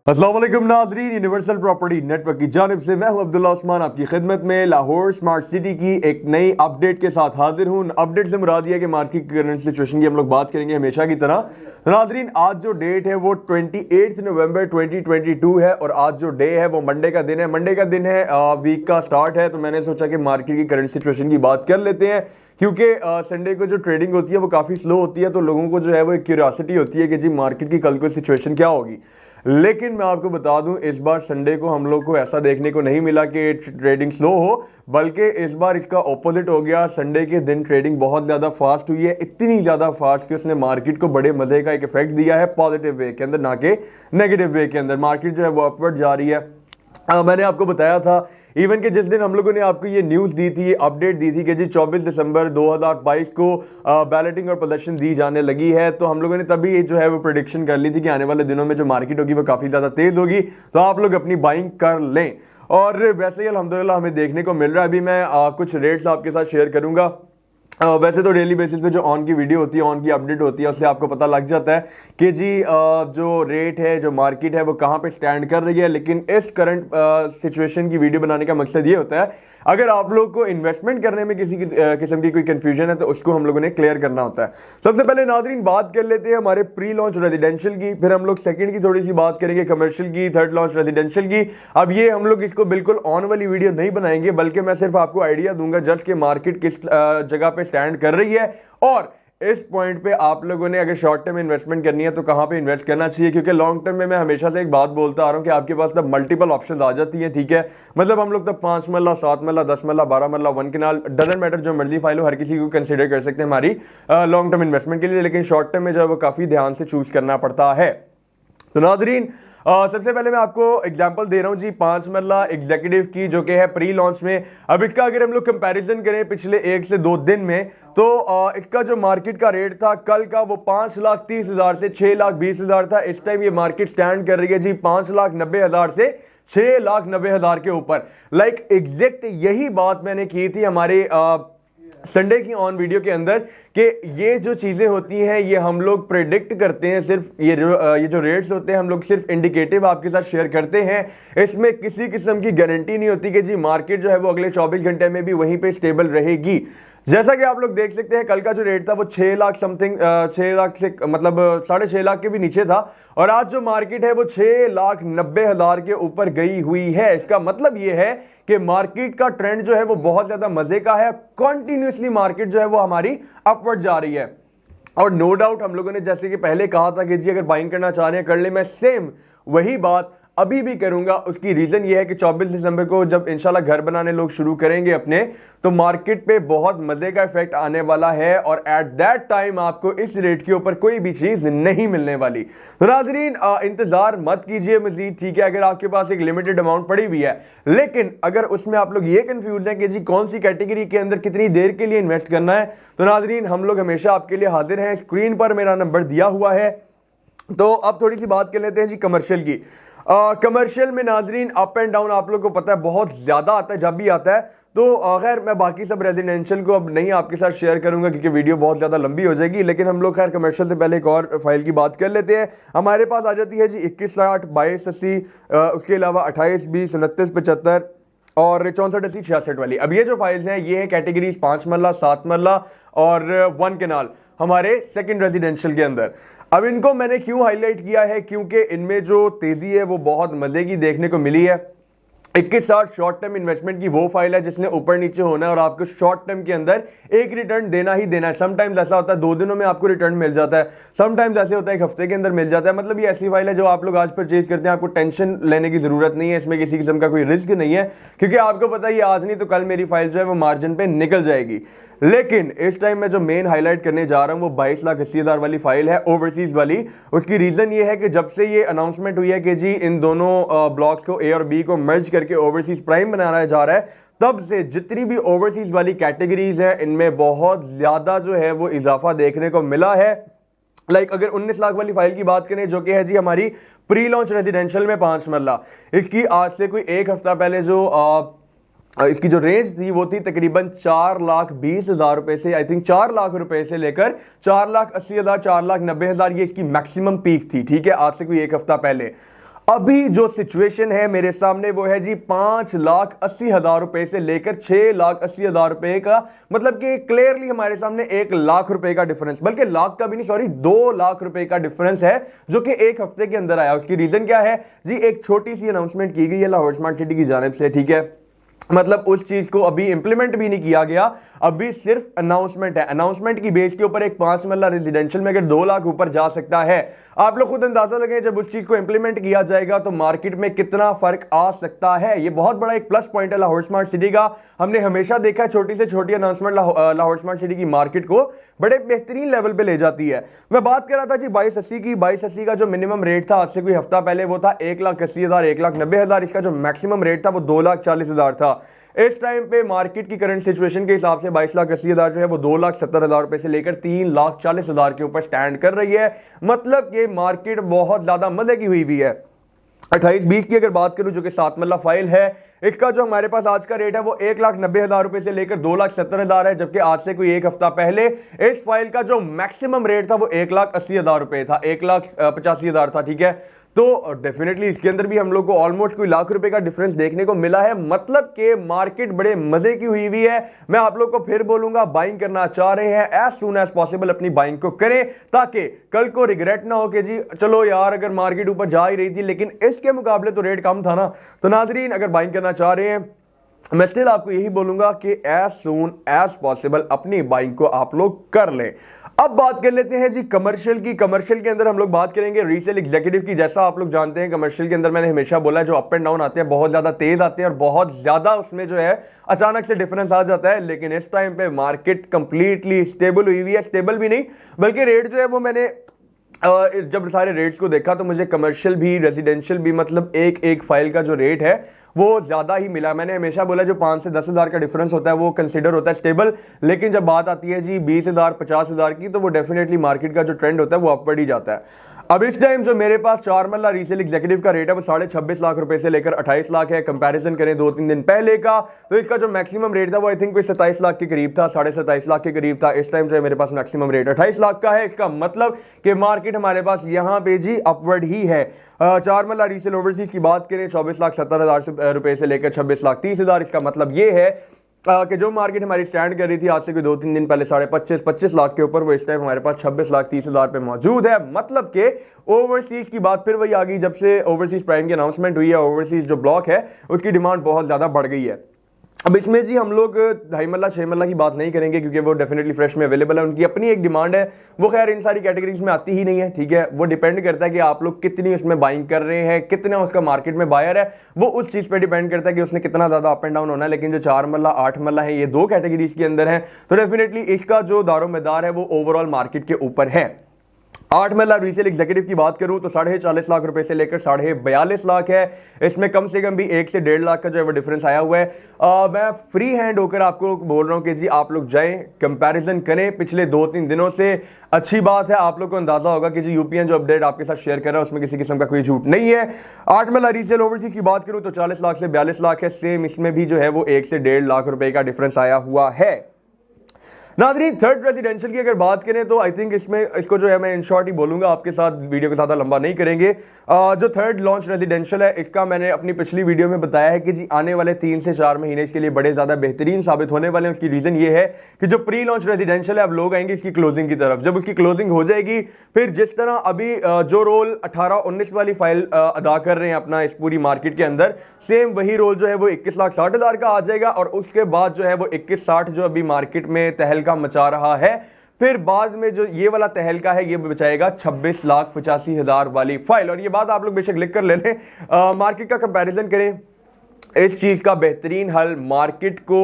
अस्सलाम वालेकुम नाज़रीन, यूनिवर्सल प्रॉपर्टी नेटवर्क की जानिब से मैं हूं अब्दुल्ला उस्मान आपकी खिदमत में लाहौर स्मार्ट सिटी की एक नई अपडेट के साथ हाजिर हूं। अपडेट से मुराद है कि मार्केट की करंट सिचुएशन की हम लोग बात करेंगे हमेशा की तरह। नाज़रीन, आज जो डेट है वो 28 नवंबर 2022 है और आज जो डे है वो मंडे का दिन है। मंडे का दिन है, वीक का स्टार्ट है, तो मैंने सोचा कि मार्केट की करंट सिचुएशन की बात कर लेते हैं क्योंकि संडे को जो ट्रेडिंग होती है वो काफ़ी स्लो होती है, तो लोगों को जो है वो एक क्यूरियोसिटी होती है कि जी मार्केट की कल को सिचुएशन क्या होगी। लेकिन मैं आपको बता दूं, इस बार संडे को हम लोग को ऐसा देखने को नहीं मिला कि ट्रेडिंग स्लो हो, बल्कि इस बार इसका ऑपोजिट हो गया। संडे के दिन ट्रेडिंग बहुत ज़्यादा फास्ट हुई है, इतनी ज़्यादा फास्ट कि उसने मार्केट को बड़े मज़े का एक इफेक्ट दिया है पॉजिटिव वे के अंदर, ना कि नेगेटिव वे के अंदर। मार्केट जो है वो अपवर्ड जा रही है। मैंने आपको बताया था इवन कि जिस दिन हम लोगों ने आपको ये न्यूज़ दी थी, अपडेट दी थी कि जी 24 दिसंबर 2022 को बैलेटिंग और प्रदर्शन दी जाने लगी है, तो हम लोगों ने तभी जो है वो प्रेडिक्शन कर ली थी कि आने वाले दिनों में जो मार्केट होगी वो काफ़ी ज़्यादा तेज़ होगी, तो आप लोग अपनी बाइंग कर लें। और वैसे ही अल्हम्दुलिल्लाह हमें देखने को मिल रहा है। अभी मैं कुछ रेट्स आपके साथ शेयर करूँगा। वैसे तो डेली बेसिस पे जो ऑन की वीडियो होती है, ऑन की अपडेट होती है, उससे आपको पता लग जाता है कि जी जो रेट है, जो मार्केट है वो कहाँ पे स्टैंड कर रही है। लेकिन इस करंट सिचुएशन की वीडियो बनाने का मकसद ये होता है, अगर आप लोग को इन्वेस्टमेंट करने में किसी किस्म की कोई कंफ्यूजन है तो उसको हम लोगों ने क्लियर करना होता है। सबसे पहले नाजरीन बात कर लेते हैं हमारे प्री लॉन्च रेजिडेंशियल की, फिर हम लोग सेकंड की थोड़ी सी बात करेंगे, कमर्शियल की, थर्ड लॉन्च रेजिडेंशियल की। अब ये हम लोग इसको बिल्कुल ऑन वाली वीडियो नहीं बनाएंगे, बल्कि मैं सिर्फ आपको आइडिया दूंगा जस्ट कि मार्केट किस जगह पे स्टैंड कर रही है और इस पॉइंट पे आप लोगों ने अगर शॉर्ट टर्म इन्वेस्टमेंट करनी है तो कहां पे इन्वेस्ट करना चाहिए। क्योंकि लॉन्ग टर्म में मैं हमेशा से एक बात बोलता आ रहा हूं कि आपके पास तब मल्टीपल ऑप्शंस आ जाती हैं, ठीक है। मतलब हम लोग तब 5 मरला, 7 मरला, 10 मरला, 12 मरला, 1 कनाल, डजंट मैटर, जो मर्जी फाइल हो, हर किसी को कंसिडर कर सकते हैं हमारी लॉन्ग टर्म इन्वेस्टमेंट के लिए। लेकिन शॉर्ट टर्म में जो है वो काफी ध्यान से चूज करना पड़ता है। तो नाजरीन सबसे पहले मैं आपको एग्जांपल दे रहा हूं जी 5 मरला एग्जीक्यूटिव की, जो कि है प्री लॉन्च में। अब इसका अगर हम लोग कंपैरिजन करें पिछले 1 से 2 दिन में, तो इसका जो मार्केट का रेट था कल का वो 5,30,000 से 6,20,000 था। इस टाइम ये मार्केट स्टैंड कर रही है जी 5,90,000 से 6,90,000 के ऊपर। लाइक एग्जैक्ट यही बात मैंने की थी हमारे संडे की ऑन वीडियो के अंदर कि ये जो चीजें होती हैं ये हम लोग प्रेडिक्ट करते हैं, सिर्फ ये जो रेट्स होते हैं हम लोग सिर्फ इंडिकेटिव आपके साथ शेयर करते हैं। इसमें किसी किस्म की गारंटी नहीं होती कि जी मार्केट जो है वो अगले 24 घंटे में भी वहीं पे स्टेबल रहेगी। जैसा कि आप लोग देख सकते हैं कल का जो रेट था वो 6 लाख समथिंग, 6 लाख से मतलब 6.5 लाख के भी नीचे था, और आज जो मार्केट है वो 6,90,000 के ऊपर गई हुई है। इसका मतलब ये है कि मार्केट का ट्रेंड जो है वो बहुत ज्यादा मजे का है। कॉन्टिन्यूसली मार्केट जो है वो हमारी अपवर्ड जा रही है। और नो डाउट हम लोगों ने जैसे कि पहले कहा था कि जी अगर बाइंग करना चाह रहे हैं कर ले, मैं सेम वही बात अभी भी करूंगा। उसकी रीजन ये है कि 24 दिसंबर को जब इंशाल्लाह घर बनाने लोग शुरू करेंगे अपने, तो मार्केट पे बहुत मजे का इफेक्ट आने वाला है और एट दैट टाइम आपको इस रेट के ऊपर कोई भी चीज नहीं मिलने वाली। तो नाजरीन इंतजार मत कीजिए मजीद, ठीक है। अगर आपके पास एक लिमिटेड अमाउंट पड़ी हुई है, लेकिन अगर उसमें आप लोग ये कंफ्यूज हैं कि जी कौन सी कैटेगरी के अंदर कितनी देर के लिए इन्वेस्ट करना है, तो नाजरीन हम लोग हमेशा आपके लिए हाजिर हैं। स्क्रीन पर मेरा नंबर दिया हुआ है। तो अब थोड़ी सी बात कर लेते हैं जी कमर्शियल की। कमर्शियल में नाजरीन अप एंड डाउन आप लोग को पता है बहुत ज्यादा आता है, जब भी आता है। तो खैर मैं बाकी सब रेजिडेंशियल को अब नहीं आपके साथ शेयर करूंगा क्योंकि वीडियो बहुत ज्यादा लंबी हो जाएगी। लेकिन हम लोग खैर कमर्शियल से पहले एक और फाइल की बात कर लेते हैं। हमारे पास आ जाती है जी 2160, 2280, उसके अलावा 2820, 2975 और 6480, 66 वाली। अब ये जो फाइल्स हैं ये है कैटेगरीज 5 मरला, 7 मरला और 1 कनाल हमारे सेकंड रेजिडेंशियल के अंदर। अब इनको मैंने क्यों हाईलाइट किया है, क्योंकि इनमें जो तेजी है वो बहुत मजे की देखने को मिली है। 2160 शॉर्ट टर्म इन्वेस्टमेंट की वो फाइल है जिसने ऊपर नीचे होना है और आपको शॉर्ट टर्म के अंदर एक रिटर्न देना ही देना है। समटाइम्स ऐसा होता है 2 दिनों में आपको रिटर्न मिल जाता है, समटाइम्स ऐसे होता है 1 हफ्ते के अंदर मिल जाता है। मतलब ये ऐसी फाइल है जो आप लोग आज परचेज करते हैं, आपको टेंशन लेने की जरूरत नहीं है, इसमें किसी किस्म का कोई रिस्क नहीं है, क्योंकि आपको पता है आज नहीं तो कल मेरी फाइल जो है वो मार्जिन पे निकल जाएगी। लेकिन इस टाइम मैं जो मेन हाईलाइट करने जा रहा हूं वो 22,80,000 वाली फाइल है, ओवरसीज वाली। उसकी रीजन ये है कि जब से ये अनाउंसमेंट हुई है कि जी इन दोनों ब्लॉक्स को ए और बी को मर्ज करके ओवरसीज प्राइम बनाया जा रहा है, तब से जितनी भी ओवरसीज वाली कैटेगरीज है इनमें बहुत ज्यादा जो है वो इजाफा देखने को मिला है। लाइक अगर 19 लाख वाली फाइल की बात करें जो कि है जी हमारी प्री लॉन्च रेजिडेंशियल में 5 मरला, इसकी आज से कोई 1 हफ्ता पहले जो इसकी जो रेंज थी वो थी तकरीबन 4,20,000 रुपए से, आई थिंक 4 लाख रुपए से लेकर 4,80,000, 4,90,000, ये इसकी मैक्सिमम पीक थी, ठीक है, आज से कोई 1 हफ्ता पहले। अभी जो सिचुएशन है मेरे सामने वो है जी 5,80,000 रुपए से लेकर 6,80,000 रुपए का, मतलब कि क्लियरली हमारे सामने 1,00,000 रुपए का डिफरेंस, बल्कि लाख का भी नहीं, सॉरी 2,00,000 रुपए का डिफरेंस है जो कि एक हफ्ते के अंदर आया। उसकी रीजन क्या है जी? एक छोटी सी अनाउंसमेंट की गई है लाहौर स्मार्ट सिटी की जानिब से, ठीक है, मतलब उस चीज को अभी इंप्लीमेंट भी नहीं किया गया, अभी सिर्फ अनाउंसमेंट है। अनाउंसमेंट की बेस के ऊपर एक 5 मरला रेजिडेंशियल में अगर 2 लाख ऊपर जा सकता है, आप लोग खुद अंदाजा लगाएं जब उस चीज को इंप्लीमेंट किया जाएगा तो मार्केट में कितना फर्क आ सकता है। ये बहुत बड़ा एक प्लस पॉइंट है लाहौर स्मार्ट सिटी का। हमने हमेशा देखा है छोटी से छोटी अनाउंसमेंट लाहौर स्मार्ट सिटी की मार्केट को बड़े बेहतरीन लेवल पे ले जाती है। मैं बात कर रहा था जी 2280 की। 2280 का जो मिनिमम रेट था आज से कोई हफ्ता पहले वो था 1,80,000, 1,90,000। इसका जो मैक्सिमम रेट था वो 2,40,000 था। इस टाइम पे मार्केट की करंट सिचुएशन के हिसाब से 22,80,000 जो है वो 2,70,000 रुपए से लेकर 3,40,000 के ऊपर स्टैंड कर रही है। मतलब ये मार्केट बहुत ज्यादा मजे की हुई है। 28-20 की अगर बात करूं जो कि 7 मल्ला फाइल है, इसका जो हमारे पास आज का रेट है वो 1,90,000 रुपए से लेकर 2,70,000 है, जबकि आज से कोई एक हफ्ता पहले इस फाइल का जो मैक्सिमम रेट था वो 1,80,000 रुपए था, 1,85,000 था, ठीक है। तो डेफिनेटली इसके अंदर भी हम लोग को ऑलमोस्ट कोई लाख रुपए का डिफरेंस देखने को मिला है। मतलब कि मार्केट बड़े मजे की हुई है। मैं आप लोग को फिर बोलूंगा, बाइंग करना चाह रहे हैं एज सून एज पॉसिबल अपनी बाइंग को करें, ताकि कल को रिग्रेट ना हो कि जी चलो यार अगर मार्केट ऊपर जा ही रही थी लेकिन इसके मुकाबले तो रेट कम था ना। तो नाजरीन अगर बाइंग करना चाह रहे हैं मैं स्टिल आपको यही बोलूंगा कि एज सून एज पॉसिबल अपनी बाइंग को आप लोग कर लें। अब बात कर लेते हैं जी कमर्शियल की। कमर्शियल के अंदर हम लोग बात करेंगे रीसेल एग्जीक्यूटिव की। जैसा आप लोग जानते हैं कमर्शियल के अंदर मैंने हमेशा बोला है जो अप एंड डाउन आते हैं बहुत ज्यादा तेज आते हैं और बहुत ज्यादा उसमें जो है अचानक से डिफरेंस आ जाता है। लेकिन इस टाइम पे मार्केट कंप्लीटली स्टेबल हुई है, स्टेबल भी नहीं बल्कि रेट जो है वो मैंने जब सारे रेट्स को देखा तो मुझे कमर्शियल भी रेजिडेंशियल भी मतलब एक एक फाइल का जो रेट है वो ज्यादा ही मिला। मैंने हमेशा बोला जो 5 से 10,000 का डिफरेंस होता है वो कंसीडर होता है स्टेबल, लेकिन जब बात आती है जी 20,000 50,000 की तो वो डेफिनेटली मार्केट का जो ट्रेंड होता है वो अपवर्ड ही जाता है। अब इस टाइम जो मेरे पास 4 मल्ला रीसेल एग्जीक्यूटिव का रेट है वो 26.5 लाख रुपए से लेकर 28 लाख है। कंपैरिजन करें 2-3 दिन पहले का तो इसका जो मैक्सिमम रेट था वो आई थिंक कोई 27 लाख के करीब था, 27.5 लाख के करीब था। इस टाइम जो है मेरे पास मैक्सिमम रेट 28 लाख का है। इसका मतलब कि मार्केट हमारे पास यहाँ पे जी अपवर्ड ही है। 4 मल्ला रीसेल ओवरसीज की बात करें 24,70,000 रुपए से लेकर 26,30,000। इसका मतलब ये है कि जो मार्केट हमारी स्टैंड कर रही थी आज से कोई 2-3 दिन पहले 25.5 लाख के ऊपर, वो इस टाइम हमारे पास 26,30,000 पे मौजूद है। मतलब कि ओवरसीज की बात फिर वही आ गई, जब से ओवरसीज प्राइम की अनाउंसमेंट हुई है ओवरसीज जो ब्लॉक है उसकी डिमांड बहुत ज्यादा बढ़ गई है। अब इसमें जी हम लोग 2.5 मल्ला 6 मल्ला की बात नहीं करेंगे क्योंकि वो डेफिनेटली फ्रेश में अवेलेबल है, उनकी अपनी एक डिमांड है, वो खैर इन सारी कैटेगरीज में आती ही नहीं है, ठीक है। वो डिपेंड करता है कि आप लोग कितनी उसमें बाइंग कर रहे हैं, कितना उसका मार्केट में बायर है, वो उस चीज पे डिपेंड करता है कि उसने कितना ज्यादा अप एंड डाउन होना है। लेकिन जो 4 मल्ला 8 मल्ला है ये 2 कैटेगरीज के अंदर है तो डेफिनेटली इसका जो दारोमदार है वो ओवरऑल मार्केट के ऊपर है। 8 मल्ला रीसेल एग्जीक्यूटिव की बात करूं तो 40.5 लाख रुपए से लेकर 42.5 लाख है। इसमें कम से कम भी 1 से 1.5 लाख का जो है वो डिफरेंस आया हुआ है। मैं फ्री हैंड होकर आपको बोल रहा हूं कि जी आप लोग जाएं कंपैरिजन करें पिछले 2-3 दिनों से। अच्छी बात है, आप लोग को अंदाजा होगा कि जी यूपीएन जो अपडेट आपके साथ शेयर कर रहा है उसमें किसी किस्म का कोई झूठ नहीं है। 8 मल्ला रीसेल ओवरसीज की बात करूं तो 40 लाख से 42 लाख है। सेम इसमें भी जो है वो 1 से 1.5 लाख रुपए का डिफरेंस आया हुआ है। नाज़रीन थर्ड रेजिडेंशियल की अगर बात करें तो आई थिंक इसमें इसको जो है मैं इन शॉर्ट ही बोलूंगा, आपके साथ वीडियो को ज़्यादा लंबा नहीं करेंगे। जो थर्ड लॉन्च रेजिडेंशियल है इसका मैंने अपनी पिछली वीडियो में बताया है कि जी आने वाले 3 से 4 महीने इसके लिए बड़े ज़्यादा बेहतरीन साबित होने वाले हैं। उसकी रीज़न ये है कि जो प्री लॉन्च रेजिडेंशियल है अब लोग आएंगे इसकी क्लोजिंग की तरफ। जब उसकी क्लोजिंग हो जाएगी फिर जिस तरह अभी जो रोल 18-19 वाली फाइल अदा कर रहे हैं अपना इस पूरी मार्केट के अंदर, सेम वही रोल जो है वो 21,60,000 का आ जाएगा और उसके बाद जो है वो 21,60 जो अभी मार्केट में तहलका मचा रहा है, फिर बाद में जो ये वाला तहलका है ये बचाएगा 26,85,000 वाली फाइल। और ये बात आप लोग बेशक लिख कर ले लें, मार्केट का कंपैरिजन करें। इस चीज का बेहतरीन हल मार्केट को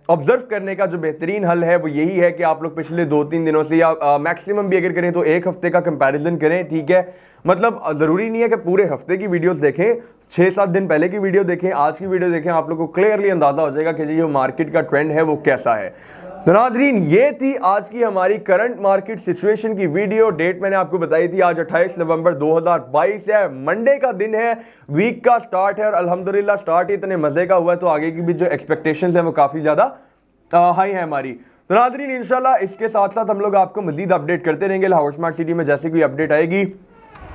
ऑब्जर्व करने का जो बेहतरीन हल है वो यही है कि आप लोग पिछले 2-3 दिनों से या मैक्सिमम भी अगर करें तो 1 हफ्ते का कंपैरिजन करें, ठीक है। मतलब जरूरी नहीं है कि पूरे हफ्ते की वीडियोस देखें, 6-7 दिन पहले की वीडियो देखें, आज की वीडियो देखें, आप लोग को क्लियरली अंदाजा हो जाएगा कि जी जो मार्केट का ट्रेंड है वो कैसा है। तो नाज़रीन ये थी आज की हमारी करंट मार्केट सिचुएशन की वीडियो। डेट मैंने आपको बताई थी, आज 28 नवंबर 2022 है, मंडे का दिन है, वीक का स्टार्ट है और अल्हम्दुलिल्लाह स्टार्ट इतने मजे का हुआ है तो आगे की भी जो एक्सपेक्टेशंस है वो काफी ज्यादा हाई है हमारी। तो नाज़रीन इंशाल्लाह इसके साथ साथ हम लोग आपको मजीद अपडेट करते रहेंगे लाहौर स्मार्ट सिटी में, जैसे कोई अपडेट आएगी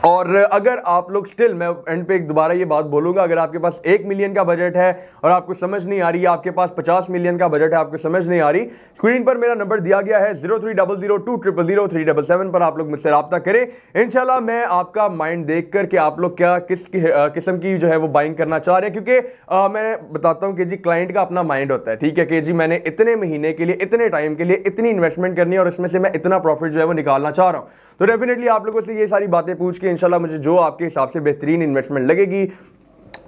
और अगर आप लोग स्टिल, मैं एंड पे एक दोबारा ये बात बोलूंगा, अगर आपके पास 1 मिलियन का बजट है और आपको समझ नहीं आ रही है, आपके पास 50 मिलियन का बजट है आपको समझ नहीं आ रही, स्क्रीन पर मेरा नंबर दिया गया है 0300200377 पर आप लोग मुझसे राब्ता करें। इंशाल्लाह मैं आपका माइंड देख कर के आप लोग क्या किस किस्म की जो है वो बाइंग करना चाह रहे हैं, क्योंकि मैं बताता हूं कि जी क्लाइंट का अपना माइंड होता है, ठीक है, कि जी मैंने इतने महीने के लिए, इतने टाइम के लिए इतनी इन्वेस्टमेंट करनी है और उसमें से मैं इतना प्रॉफिट जो है वो निकालना चाह रहा हूं। तो डेफिनेटली आप लोगों से ये सारी बातें पूछ के इंशाल्लाह मुझे जो आपके हिसाब से बेहतरीन इन्वेस्टमेंट लगेगी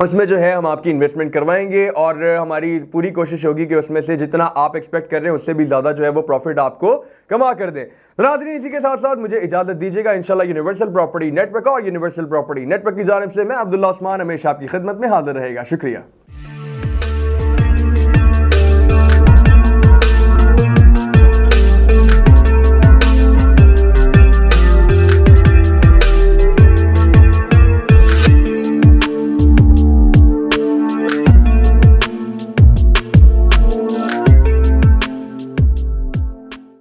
उसमें जो है हम आपकी इन्वेस्टमेंट करवाएंगे और हमारी पूरी कोशिश होगी कि उसमें से जितना आप एक्सपेक्ट कर रहे हैं उससे भी ज्यादा जो है वो प्रॉफिट आपको कमा कर दें। तो नाज़रीन, इसी के साथ साथ मुझे इजाजत दीजिएगा। इंशाल्लाह यूनिवर्सल प्रॉपर्टी नेटवर्क और यूनिवर्सल प्रॉपर्टी नेटवर्क की जानिब से मैं अब्दुल्ला उस्मान हमेशा आपकी खिदमत में हाजिर रहेगा। शुक्रिया।